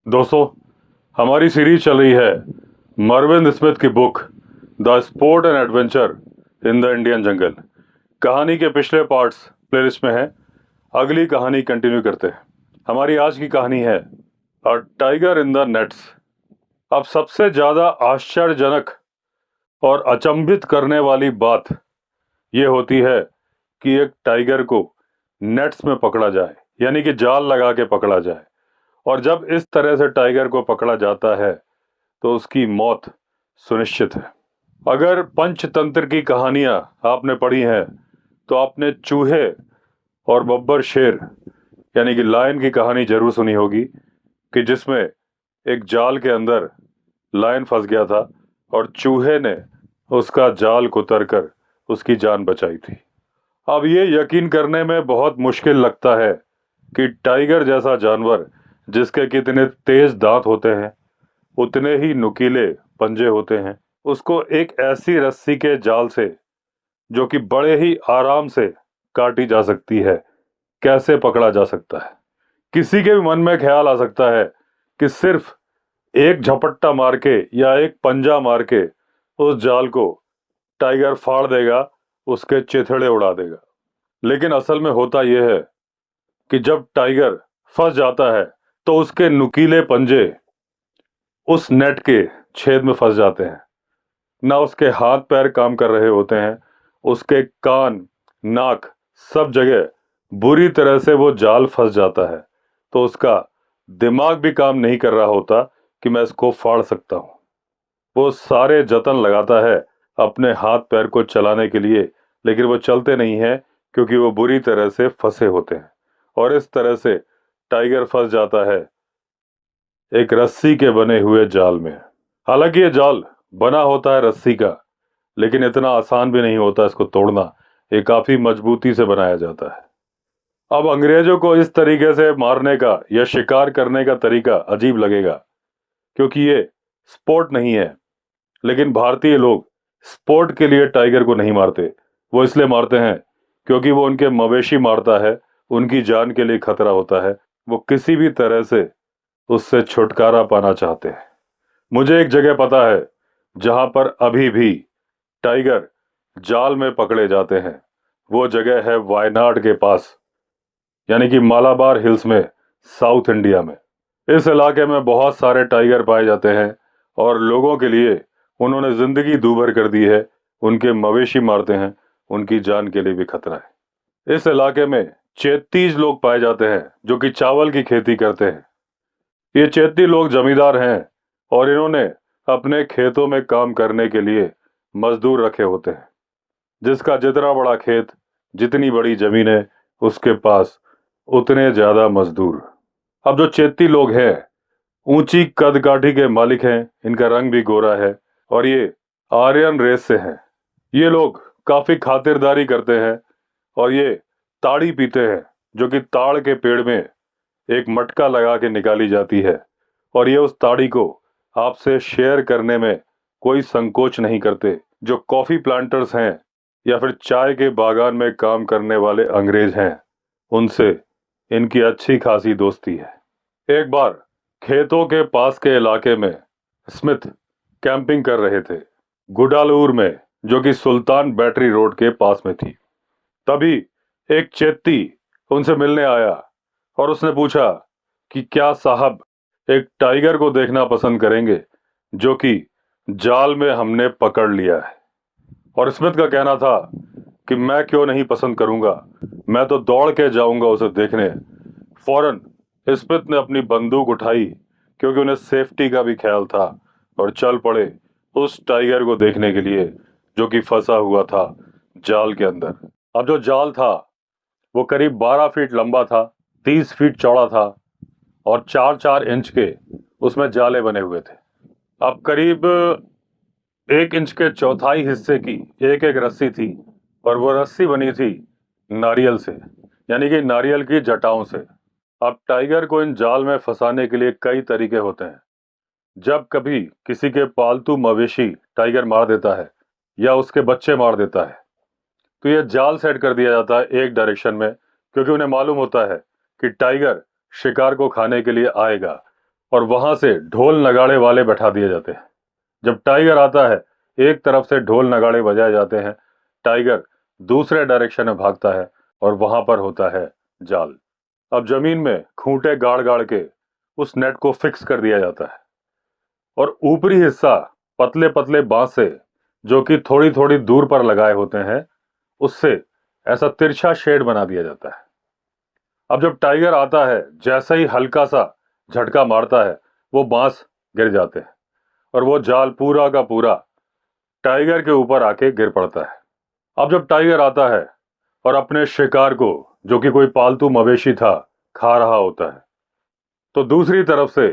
दोस्तों, हमारी सीरीज चल रही है मरविन स्मिथ की book the sport and adventure in the Indian jungle. कहानी के पिछले पार्ट्स प्लेलिस्ट में हैं। अगली कहानी कंटिन्यू करते हैं। हमारी आज की कहानी है a tiger in the nets. अब सबसे ज्यादा आश्चर्यजनक और अचंभित करने वाली बात यह होती है कि एक टाइगर को नेट्स में पकड़ा जाए, यानी कि जाल लगा के पकड़ा जाए। और जब इस तरह से टाइगर को पकड़ा जाता है तो उसकी मौत सुनिश्चित है। अगर पंचतंत्र की कहानियां आपने पढ़ी हैं तो आपने चूहे और बब्बर शेर यानी कि लायन की कहानी जरूर सुनी होगी, कि जिसमें एक जाल के अंदर लायन फंस गया था और चूहे ने उसका जाल कुतर कर उसकी जान बचाई थी। अब ये यकीन करने में बहुत मुश्किल लगता है कि टाइगर जैसा जानवर, जिसके कितने तेज दांत होते हैं, उतने ही नुकीले पंजे होते हैं, उसको एक ऐसी रस्सी के जाल से जो कि बड़े ही आराम से काटी जा सकती है, कैसे पकड़ा जा सकता है। किसी के भी मन में ख्याल आ सकता है कि सिर्फ एक झपट्टा मार के या एक पंजा मार के उस जाल को टाइगर फाड़ देगा, उसके चिथड़े उड़ा देगा। लेकिन असल में होता यह है कि जब टाइगर फंस जाता है तो उसके नुकीले पंजे उस नेट के छेद में फंस जाते हैं। ना उसके हाथ पैर काम कर रहे होते हैं, उसके कान, नाक, सब जगह बुरी तरह से वो जाल फंस जाता है। तो उसका दिमाग भी काम नहीं कर रहा होता कि मैं इसको फाड़ सकता हूं। वो सारे जतन लगाता है अपने हाथ पैर को चलाने के लिए, लेकिन वो चलते नहीं हैं क्योंकि वो बुरी तरह से फंसे होते हैं। और इस तरह से टाइगर फंस जाता है एक रस्सी के बने हुए जाल में। हालांकि ये जाल बना होता है रस्सी का, लेकिन इतना आसान भी नहीं होता इसको तोड़ना। ये काफी मजबूती से बनाया जाता है। अब अंग्रेजों को इस तरीके से मारने का या शिकार करने का तरीका अजीब लगेगा, क्योंकि ये स्पोर्ट नहीं है। लेकिन भारतीय लोग स्पोर्ट के लिए टाइगर को नहीं मारते। वो इसलिए मारते हैं क्योंकि वो उनके मवेशी मारता है, उनकी जान के लिए खतरा होता है। वो किसी भी तरह से उससे छुटकारा पाना चाहते हैं। मुझे एक जगह पता है जहां पर अभी भी टाइगर जाल में पकड़े जाते हैं। वो जगह है वायनाड के पास, यानी कि मालाबार हिल्स में, साउथ इंडिया में। इस इलाके में बहुत सारे टाइगर पाए जाते हैं और लोगों के लिए उन्होंने जिंदगी दूभर कर दी है। उनके मवेशी मारते हैं, उनकी जान के लिए भी खतरा है। इस इलाके में चेत्तीज लोग पाए जाते हैं जो कि चावल की खेती करते हैं। ये चेत्ती लोग जमींदार हैं और इन्होंने अपने खेतों में काम करने के लिए मजदूर रखे होते हैं। जिसका जितना बड़ा खेत, जितनी बड़ी जमीन है, उसके पास उतने ज्यादा मजदूर। अब जो चेत्ती लोग हैं, ऊंची कद काठी के मालिक हैं। इनका रंग भी गोरा है और ये आर्यन रेस से हैं। ये लोग काफी खातिरदारी करते हैं और ये ताड़ी पीते हैं, जो कि ताड़ के पेड़ में एक मटका लगा के निकाली जाती है। और ये उस ताड़ी को आपसे शेयर करने में कोई संकोच नहीं करते। जो कॉफी प्लांटर्स हैं या फिर चाय के बागान में काम करने वाले अंग्रेज हैं, उनसे इनकी अच्छी खासी दोस्ती है। एक बार खेतों के पास के इलाके में स्मिथ कैंपिंग कर रहे थे, गुडालूर में, जो कि सुल्तान बैटरी रोड के पास में थी। तभी एक चेत्ती उनसे मिलने आया और उसने पूछा कि क्या साहब एक टाइगर को देखना पसंद करेंगे जो कि जाल में हमने पकड़ लिया है। और स्मिथ का कहना था कि मैं क्यों नहीं पसंद करूंगा, मैं तो दौड़ के जाऊंगा उसे देखने। फौरन स्मिथ ने अपनी बंदूक उठाई, क्योंकि उन्हें सेफ्टी का भी ख्याल था, और चल पड़े उस टाइगर को देखने के लिए जो कि फंसा हुआ था जाल के अंदर। अब जो जाल था वो करीब 12 फीट लंबा था, 30 फीट चौड़ा था और 4-4 इंच के उसमें जाले बने हुए थे। अब करीब 1 इंच के चौथाई हिस्से की एक एक रस्सी थी और वो रस्सी बनी थी नारियल से, यानी कि नारियल की जटाओं से। अब टाइगर को इन जाल में फंसाने के लिए कई तरीके होते हैं। जब कभी किसी के पालतू मवेशी टाइगर मार देता है या उसके बच्चे मार देता है, तो यह जाल सेट कर दिया जाता है एक डायरेक्शन में, क्योंकि उन्हें मालूम होता है कि टाइगर शिकार को खाने के लिए आएगा। और वहां से ढोल नगाड़े वाले बैठा दिए जाते हैं। जब टाइगर आता है, एक तरफ से ढोल नगाड़े बजाए जाते हैं, टाइगर दूसरे डायरेक्शन में भागता है और वहां पर होता है जाल। अब जमीन में खूंटे गाड़ गाड़ के उस नेट को फिक्स कर दिया जाता है और ऊपरी हिस्सा पतले पतले बांस से, जो कि थोड़ी थोड़ी दूर पर लगाए होते हैं, उससे ऐसा तिरछा शेड बना दिया जाता है। अब जब टाइगर आता है, जैसे ही हल्का सा झटका मारता है, वो बांस गिर जाते हैं और वो जाल पूरा का पूरा टाइगर के ऊपर आके गिर पड़ता है। अब जब टाइगर आता है और अपने शिकार को, जो कि कोई पालतू मवेशी था, खा रहा होता है, तो दूसरी तरफ से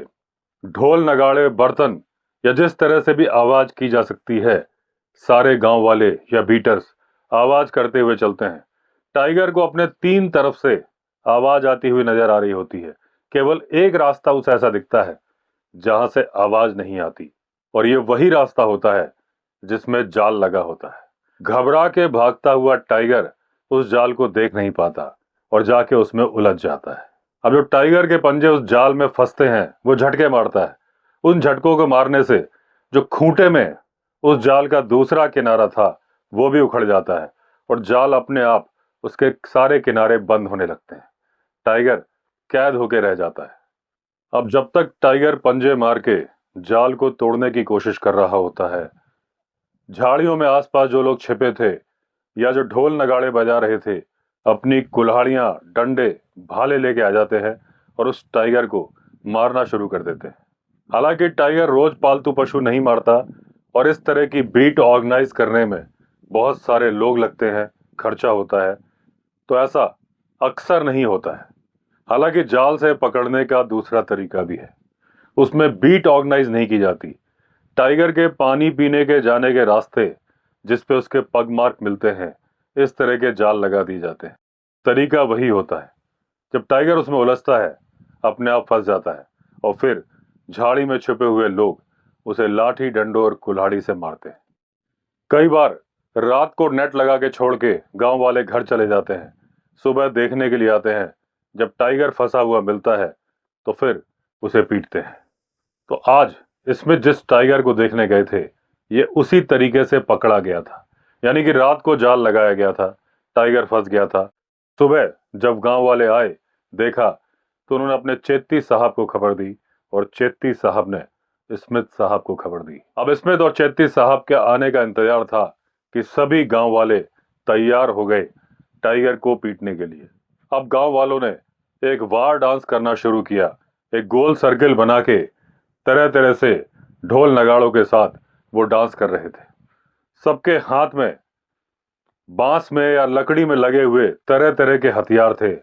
ढोल नगाड़े बर्तन या जिस तरह से भी आवाज की जा सकती है, सारे गांव वाले या बीटर्स आवाज करते हुए चलते हैं। टाइगर को अपने तीन तरफ से आवाज आती हुई नजर आ रही होती है। केवल एक रास्ता उसे ऐसा दिखता है जहां से आवाज नहीं आती, और ये वही रास्ता होता है जिसमें जाल लगा होता है। घबरा के भागता हुआ टाइगर उस जाल को देख नहीं पाता और जाके उसमें उलझ जाता है। अब जो टाइगर के पंजे उस जाल में फंसते हैं, वो झटके मारता है। उन झटकों को मारने से जो खूंटे में उस जाल का दूसरा किनारा था, वो भी उखड़ जाता है और जाल अपने आप उसके सारे किनारे बंद होने लगते हैं। टाइगर कैद होके रह जाता है। अब जब तक टाइगर पंजे मार के जाल को तोड़ने की कोशिश कर रहा होता है, झाड़ियों में आसपास जो लोग छिपे थे या जो ढोल नगाड़े बजा रहे थे, अपनी कुल्हाड़ियां, डंडे, भाले लेके आ जाते हैं और उस टाइगर को मारना शुरू कर देते हैं। हालांकि टाइगर रोज पालतू पशु नहीं मारता और इस तरह की बीट ऑर्गेनाइज करने में बहुत सारे लोग लगते हैं, खर्चा होता है, तो ऐसा अक्सर नहीं होता है। हालांकि जाल से पकड़ने का दूसरा तरीका भी है, उसमें बीट ऑर्गेनाइज नहीं की जाती। टाइगर के पानी पीने के जाने के रास्ते, जिस पे उसके पग मार्क मिलते हैं, इस तरह के जाल लगा दिए जाते हैं। तरीका वही होता है। जब टाइगर उसमें उलझता है, अपने आप फंस जाता है और फिर झाड़ी में छुपे हुए लोग उसे लाठी, डंडों और कुल्हाड़ी से मारते हैं। कई बार रात को नेट लगा के छोड़ के गांव वाले घर चले जाते हैं। सुबह देखने के लिए आते हैं। जब टाइगर फंसा हुआ मिलता है तो फिर उसे पीटते हैं। तो आज इसमें जिस टाइगर को देखने गए थे, ये उसी तरीके से पकड़ा गया था। यानी कि रात को जाल लगाया गया था, टाइगर फंस गया था। सुबह जब गांव वाले आए, देखा, तो उन्होंने अपने चेत्ती साहब को खबर दी और चेत्ती साहब ने स्मिथ साहब को खबर दी। अब स्मिथ और चेत्ती साहब के आने का इंतजार था कि सभी गांव वाले तैयार हो गए टाइगर को पीटने के लिए। अब गांव वालों ने एक वार डांस करना शुरू किया। एक गोल सर्किल बना के तरह तरह से ढोल नगाड़ों के साथ वो डांस कर रहे थे। सबके हाथ में बांस में या लकड़ी में लगे हुए तरह तरह के हथियार थे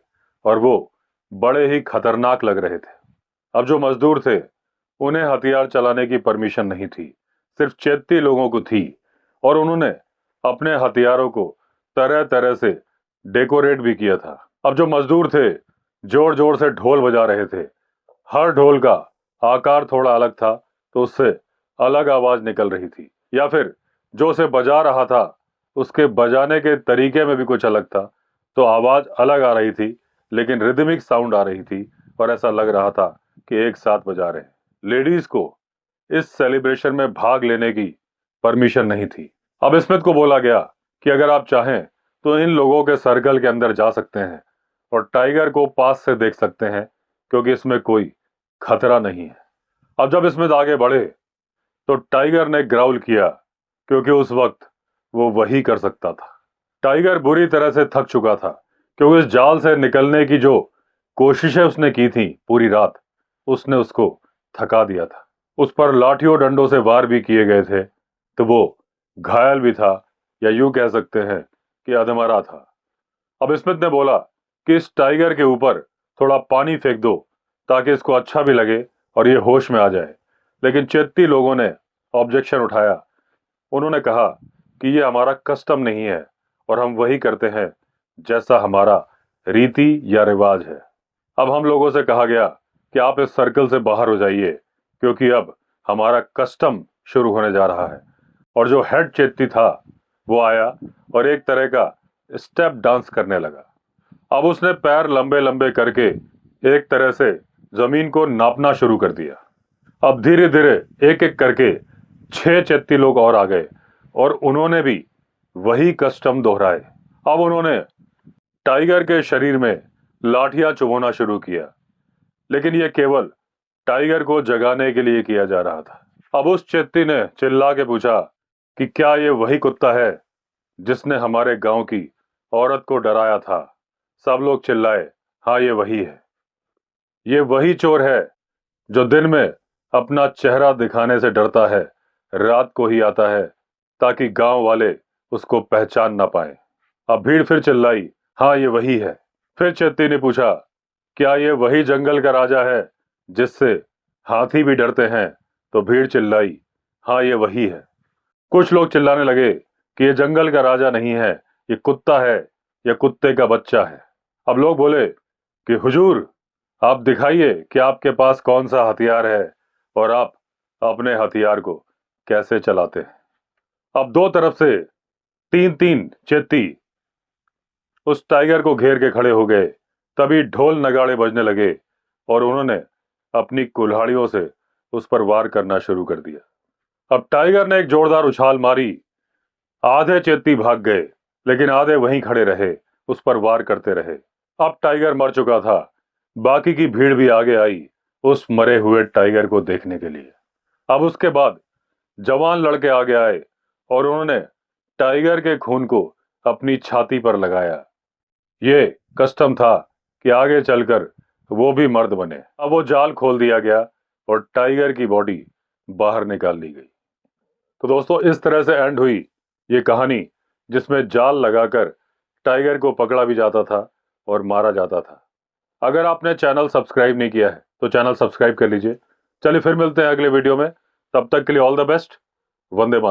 और वो बड़े ही खतरनाक लग रहे थे। अब जो मजदूर थे, उन्हें हथियार चलाने की परमिशन नहीं थी, सिर्फ चेत्ती लोगों को थी, और उन्होंने अपने हथियारों को तरह तरह से डेकोरेट भी किया था। अब जो मजदूर थे, जोर जोर से ढोल बजा रहे थे। हर ढोल का आकार थोड़ा अलग था, तो उससे अलग आवाज निकल रही थी, या फिर जो उसे बजा रहा था उसके बजाने के तरीके में भी कुछ अलग था, तो आवाज अलग आ रही थी, लेकिन रिदमिक साउंड आ रही थी और ऐसा लग रहा था कि एक साथ बजा रहे हैं। लेडीज को इस सेलिब्रेशन में भाग लेने की परमिशन नहीं थी। अब स्मिथ को बोला गया कि अगर आप चाहें तो इन लोगों के सर्कल के अंदर जा सकते हैं और टाइगर को पास से देख सकते हैं, क्योंकि इसमें कोई खतरा नहीं है। अब जब स्मिथ आगे बढ़े तो टाइगर ने ग्राउल किया, क्योंकि उस वक्त वो वही कर सकता था। टाइगर बुरी तरह से थक चुका था, क्योंकि इस जाल से निकलने की जो कोशिशें उसने की थी पूरी रात, उसने उसको थका दिया था। उस पर लाठियों डंडों से वार भी किए गए थे, तो वो घायल भी था, या यूं कह सकते हैं कि अधमरा था। अब स्मिथ ने बोला कि इस टाइगर के ऊपर थोड़ा पानी फेंक दो ताकि इसको अच्छा भी लगे और ये होश में आ जाए। लेकिन चेत्ती लोगों ने ऑब्जेक्शन उठाया। उन्होंने कहा कि ये हमारा कस्टम नहीं है और हम वही करते हैं जैसा हमारा रीति या रिवाज है। अब हम लोगों से कहा गया कि आप इस सर्कल से बाहर हो जाइए, क्योंकि अब हमारा कस्टम शुरू होने जा रहा है। और जो हेड चेत्ती था वो आया और एक तरह का स्टेप डांस करने लगा। अब उसने पैर लंबे लंबे करके एक तरह से जमीन को नापना शुरू कर दिया। अब धीरे धीरे एक एक करके 6 चेत्ती लोग और आ गए और उन्होंने भी वही कस्टम दोहराए। अब उन्होंने टाइगर के शरीर में लाठियां चुभोना शुरू किया, लेकिन यह केवल टाइगर को जगाने के लिए किया जा रहा था। अब उस चेत्ती ने चिल्ला के पूछा कि क्या ये वही कुत्ता है जिसने हमारे गांव की औरत को डराया था? सब लोग चिल्लाए, हाँ ये वही है। ये वही चोर है जो दिन में अपना चेहरा दिखाने से डरता है, रात को ही आता है ताकि गांव वाले उसको पहचान ना पाए। अब भीड़ फिर चिल्लाई, हाँ ये वही है। फिर चेत्ती ने पूछा, क्या ये वही जंगल का राजा है जिससे हाथी भी डरते हैं? तो भीड़ चिल्लाई, हाँ ये वही है। कुछ लोग चिल्लाने लगे कि ये जंगल का राजा नहीं है, ये कुत्ता है, ये कुत्ते का बच्चा है। अब लोग बोले कि हुजूर, आप दिखाइए कि आपके पास कौन सा हथियार है और आप अपने हथियार को कैसे चलाते हैं। अब दो तरफ से 3-3 चेत्ती उस टाइगर को घेर के खड़े हो गए। तभी ढोल नगाड़े बजने लगे और उन्होंने अपनी कुल्हाड़ियों से उस पर वार करना शुरू कर दिया। अब टाइगर ने एक जोरदार उछाल मारी। आधे चेत्ती भाग गए, लेकिन आधे वहीं खड़े रहे, उस पर वार करते रहे। अब टाइगर मर चुका था। बाकी की भीड़ भी आगे आई उस मरे हुए टाइगर को देखने के लिए। अब उसके बाद जवान लड़के आगे आए और उन्होंने टाइगर के खून को अपनी छाती पर लगाया। ये कस्टम था कि आगे चलकर वो भी मर्द बने। अब वो जाल खोल दिया गया और टाइगर की बॉडी बाहर निकाल ली गई। तो दोस्तों, इस तरह से एंड हुई ये कहानी, जिसमें जाल लगाकर टाइगर को पकड़ा भी जाता था और मारा जाता था। अगर आपने चैनल सब्सक्राइब नहीं किया है तो चैनल सब्सक्राइब कर लीजिए। चलिए फिर मिलते हैं अगले वीडियो में। तब तक के लिए all the best. Vande Mataram.